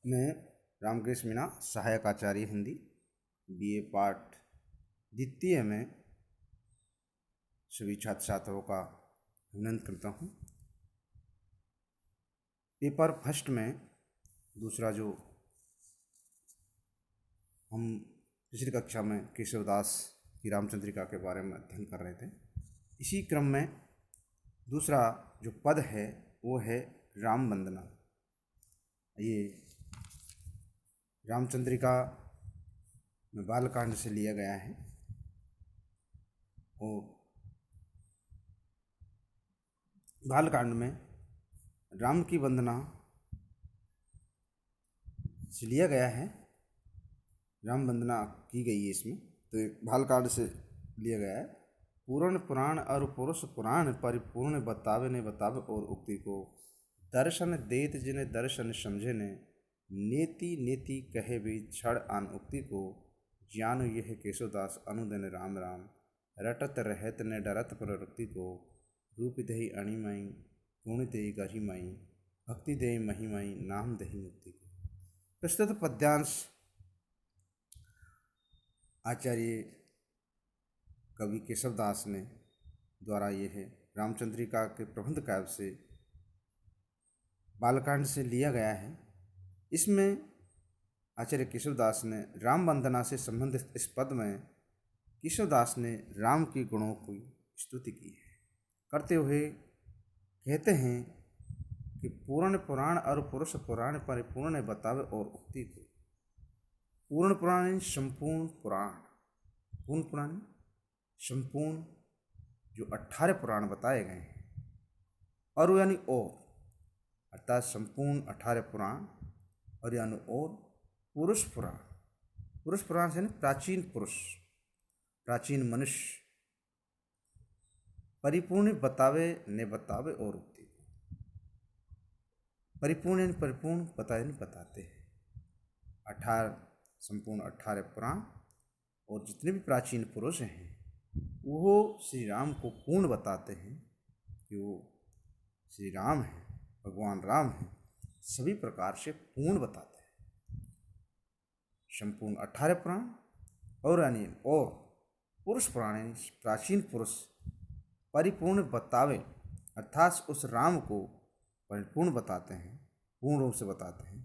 मैं रामकृष्ण मीणा, सहायक आचार्य हिंदी, बीए पाठ द्वितीय में सभी छात्र छात्राओं का अभिनंदन करता हूँ। पेपर फर्स्ट में दूसरा जो हम पिछली कक्षा में केशवदास की रामचंद्रिका के बारे में अध्ययन कर रहे थे, इसी क्रम में दूसरा जो पद है वो है राम वंदना। ये रामचंद्रिका में बालकांड से लिया गया है और बालकांड में राम की वंदना से लिया गया है। राम वंदना की गई है इसमें, तो बालकांड से लिया गया है। पूर्ण पुराण और पुरुष पुराण परिपूर्ण बतावे ने बतावे और उक्ति को दर्शन देत जिन्हें दर्शन समझे ने नेति नेति कहे भी क्षण आन उक्ति को ज्ञान यह केशवदास अनुदिन राम राम रटत रहत ने डरत प्रवृत्ति को रूप दही अणिमाई गुण दही गरिमाई भक्ति दही महिमाई नाम दही मुक्ति को। प्रस्तुत पद्यांश आचार्य कवि केशवदास ने द्वारा ये है रामचंद्रिका के प्रबंध काव्य से बालकांड से लिया गया है। इसमें आचार्य केशवदास ने राम वंदना से संबंधित इस पद में केशवदास ने राम के गुणों की स्तुति की है, करते हुए कहते हैं कि पूर्ण पुराण और पुरुष पुराण परिपूर्ण बतावे और उक्ति को। पूर्ण पुराण संपूर्ण पुराण, पूर्ण पुराण संपूर्ण जो 18 पुराण बताए गए हैं, और यानी और अर्थात संपूर्ण 18 पुराण और यानी और पुरुष पुराण। पुरुष पुराण से प्राचीन पुरुष, प्राचीन मनुष्य परिपूर्ण बतावे ने बतावे और उक्ति को। परिपूर्ण परिपूर्ण बताए ने बताते हैं। 18 संपूर्ण 18 पुराण और जितने भी प्राचीन पुरुष हैं वो श्री राम को पूर्ण बताते हैं कि वो श्री राम हैं, भगवान राम हैं, सभी प्रकार से पूर्ण बताते हैं। संपूर्ण 18 पुराण और यानी और पुरुष पुराण यानी प्राचीन पुरुष परिपूर्ण बतावे अर्थात उस राम को परिपूर्ण बताते हैं, पूर्ण रूप से बताते हैं।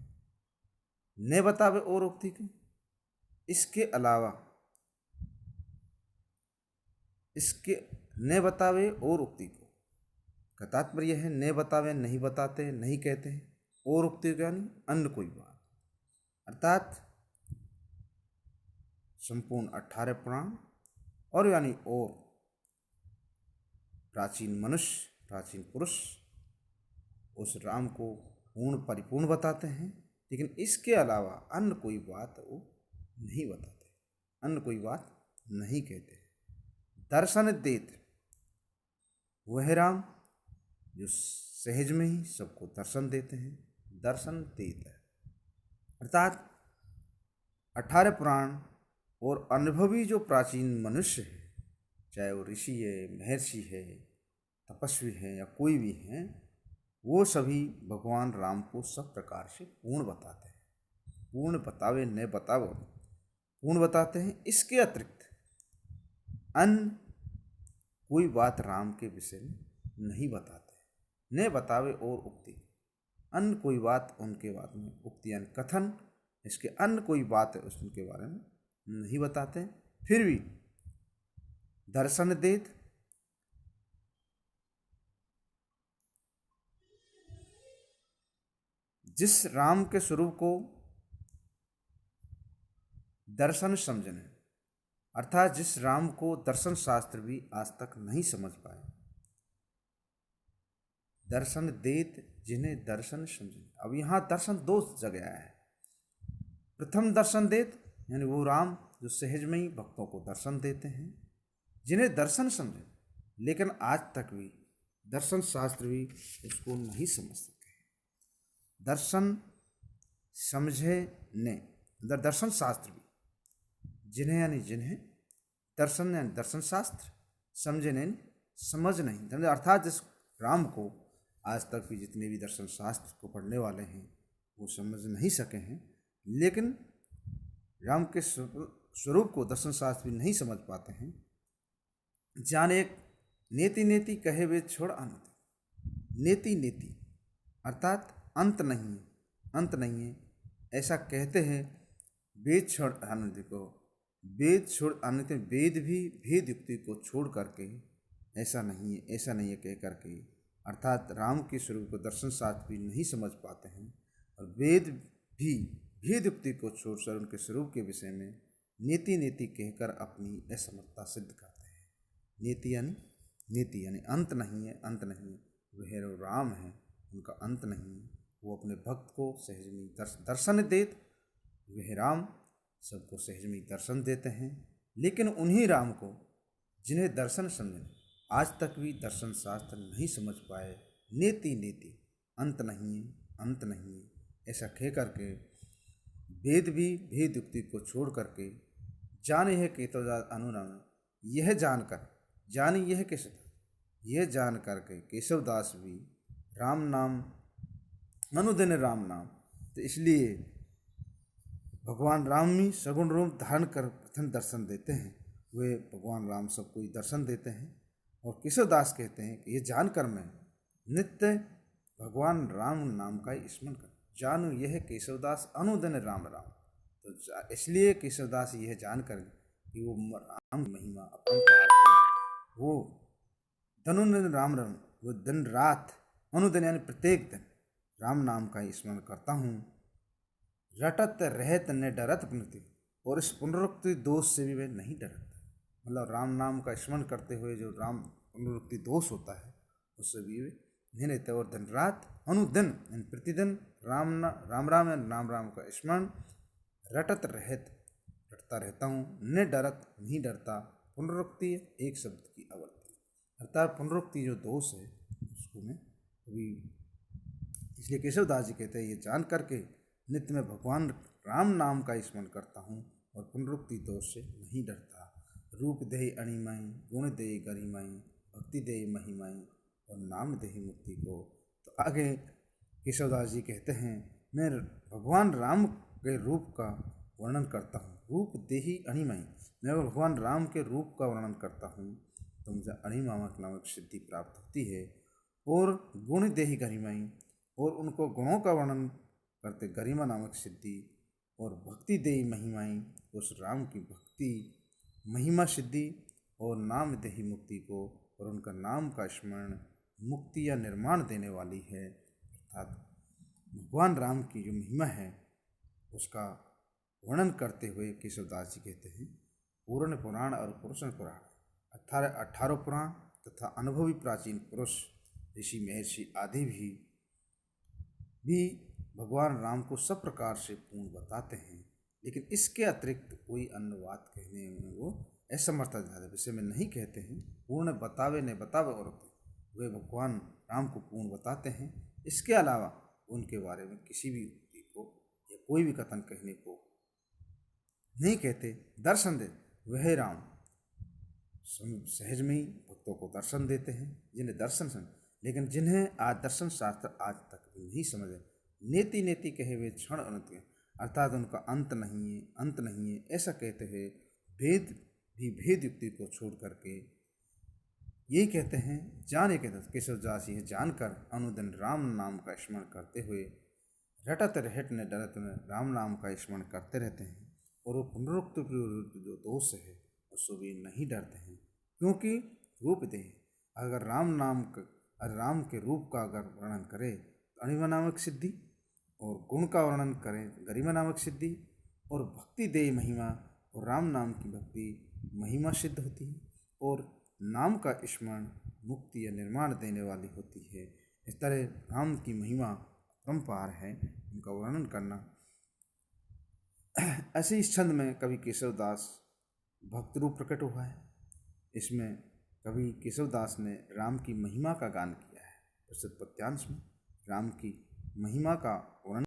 न बतावे और उक्ति को, इसके अलावा इसके न बतावे और उक्ति को का तात्पर्य है न बतावे नहीं बताते, नहीं कहते हैं, और उक्ति को यानी अन्य कोई बात, अर्थात संपूर्ण 18 पुराण और यानी और प्राचीन मनुष्य, प्राचीन पुरुष उस राम को पूर्ण परिपूर्ण बताते हैं, लेकिन इसके अलावा अन्य कोई बात वो नहीं बताते, अन्य कोई बात नहीं कहते। दर्शन देत वह राम जो सहज में ही सबको दर्शन देते हैं, दर्शन देत है अर्थात 18 पुराण और अनुभवी जो प्राचीन मनुष्य है, चाहे वो ऋषि है, महर्षि है, तपस्वी है या कोई भी है, वो सभी भगवान राम को सब प्रकार से पूर्ण बताते हैं। पूर्ण बतावे न बतावो, पूर्ण बताते हैं। इसके अतिरिक्त अन्य कोई बात राम के विषय में नहीं बताते, न बतावे और उक्ति, अन्य कोई बात उनके बारे में उक्ति यानी कथन, इसके अन्य कोई बात है उनके बारे में नहीं बताते। फिर भी दर्शन देत जिस राम के स्वरूप को दर्शन समझने अर्थात जिस राम को दर्शन शास्त्र भी आज तक नहीं समझ पाए, दर्शन देत जिन्हें दर्शन समझे। अब यहाँ दर्शन दो जगह है। प्रथम दर्शन देत यानी वो राम जो सहज में ही भक्तों को दर्शन देते हैं, जिन्हें दर्शन समझे, लेकिन आज तक भी दर्शन शास्त्र भी उसको नहीं समझ सके। दर्शन समझे ने दर्शन शास्त्र भी जिन्हें यानी जिन्हें दर्शन यानी दर्शन शास्त्र, समझे नहीं समझ नहीं, अर्थात जिस राम को आज तक भी जितने भी दर्शन शास्त्र को पढ़ने वाले हैं वो समझ नहीं सके हैं, लेकिन राम के स्वरूप को दर्शन शास्त्र भी नहीं समझ पाते हैं। जाने एक नेति नेति कहे वे छोड़ अनंत, नेति नेति अर्थात अंत नहीं है, अंत नहीं है ऐसा कहते हैं। वेद छोड़ आनंद को, वेद छोड़ आनंद, वेद भी भेद युक्ति को छोड़ करके ऐसा नहीं है, ऐसा नहीं है कह करके, अर्थात राम के स्वरूप को दर्शन शास्त्र भी नहीं समझ पाते हैं और वेद भी भेद युक्ति को छोड़कर उनके स्वरूप के विषय में नीति नीति कहकर अपनी असमर्थता सिद्ध करते हैं। नीति यानी अंत नहीं है, अंत नहीं है। वह राम है, उनका अंत नहीं है। वो अपने भक्त को सहज में दर्शन देते, वह राम सबको सहज में दर्शन देते हैं। लेकिन उन्हीं राम को जिन्हें दर्शन समझे आज तक भी दर्शन शास्त्र नहीं समझ पाए, नेति नेति अंत नहीं है, अंत नहीं है ऐसा कह करके वेद भी भेद युक्ति को छोड़ करके जाने है केशवदास अनुनाम, यह जानकर जाने यह कैसे, यह जान करके केशवदास भी राम नाम अनुदिन राम नाम। तो इसलिए भगवान राम ही सगुण रूप धारण कर प्रथम दर्शन देते हैं। वे भगवान राम सबको ही दर्शन देते हैं और केशवदास कहते हैं कि ये जानकर मैं नित्य भगवान राम नाम का ही स्मरण कर जानू, यह केशवदास अनुदिन राम राम। तो इसलिए केशवदास यह जानकर कि वो राम महिमा अपरंपार है, वो धनुन राम राम, वो दिन रात अनुदिन यानी प्रत्येक दिन राम नाम का ही स्मरण करता हूँ। रटत रहत न डरत पुनरुक्ति, और इस पुनरुक्ति दोष से भी वह नहीं डरता। मतलब राम नाम का स्मरण करते हुए जो राम पुनरुक्ति दोष होता है उससे भी वे नहीं रहते। और दिन रात अनुदिन प्रतिदिन राम राम नाम राम का स्मरण रटत रहत, रटता रहता हूँ। न डरत नहीं डरता, पुनरुक्ति एक शब्द की आवर्ती, अर्थात पुनरुक्ति जो दोष है उसको मैं कभी, इसलिए केशवदास जी कहते हैं ये जान करके नित्य में भगवान राम नाम का स्मरण करता हूँ और पुनरुक्ति दोष से नहीं डरता। रूप देहि अणिमाई, गुण देहि गरिमाई, भक्ति देहि महिमाई और नाम देहि मुक्ति को। तो आगे केशवदास जी कहते हैं मैं भगवान राम के रूप का वर्णन करता हूँ। रूप देहि अणिमाई, मैं भगवान राम के रूप का वर्णन करता हूँ तो मुझे अणिमामक नामक सिद्धि प्राप्त होती है। और गुण देहि गरिमाई, और उनको गुणों का वर्णन करते गरिमा नामक सिद्धि। और भक्ति देहि महिमाई, उस राम की भक्ति महिमा सिद्धि। और नाम देहि मुक्ति को, और उनका नाम का स्मरण मुक्ति या निर्माण देने वाली है। अर्थात भगवान राम की जो महिमा है उसका वर्णन करते हुए केशवदास जी कहते हैं पूर्ण पुराण और पुरुषन पुराण, 18 पुराण तथा अनुभवी प्राचीन पुरुष ऋषि महर्षि आदि भी भगवान राम को सब प्रकार से पूर्ण बताते हैं। लेकिन इसके अतिरिक्त कोई अन्य बात कहने में वो असमर्थ विषय में नहीं कहते हैं। पूर्ण बतावे न बतावे और वे भगवान राम को पूर्ण बताते हैं। इसके अलावा उनके बारे में किसी भी युक्ति को या कोई भी कथन कहने को नहीं कहते। दर्शन दे वह राम सहज में ही भक्तों को दर्शन देते हैं जिन्हें दर्शन समझ, लेकिन जिन्हें आज दर्शन शास्त्र आज तक भी नहीं समझे। नेति नेति कहे वे क्षण अनंत, अर्थात उनका अंत नहीं है, अंत नहीं है ऐसा कहते हैं। भेद भी भेद युक्ति को छोड़ करके यही कहते हैं जाने के केशवदास यह जानकर अनुदिन राम नाम का स्मरण करते हुए रटत रहट न डरत न राम नाम का स्मरण करते रहते हैं। और वो पुनरुक्त जो दोष है उससे भी नहीं डरते हैं, क्योंकि रूप दे अगर राम के रूप का अगर वर्णन करें तो अणिमा नामक सिद्धि, और गुण का वर्णन करें गरिमा नामक सिद्धि, और भक्ति दे महिमा, और राम नाम की भक्ति महिमा सिद्ध होती है। और नाम का स्मरण मुक्ति या निर्माण देने वाली होती है। इस तरह राम की महिमा अपरंपार है, उनका वर्णन करना। ऐसे इस छंद में कभी केशवदास भक्त रूप प्रकट हुआ है। इसमें कभी केशवदास ने राम की महिमा का गान किया है। प्रसिद्ध पद्यांश में राम की महिमा का वर्णन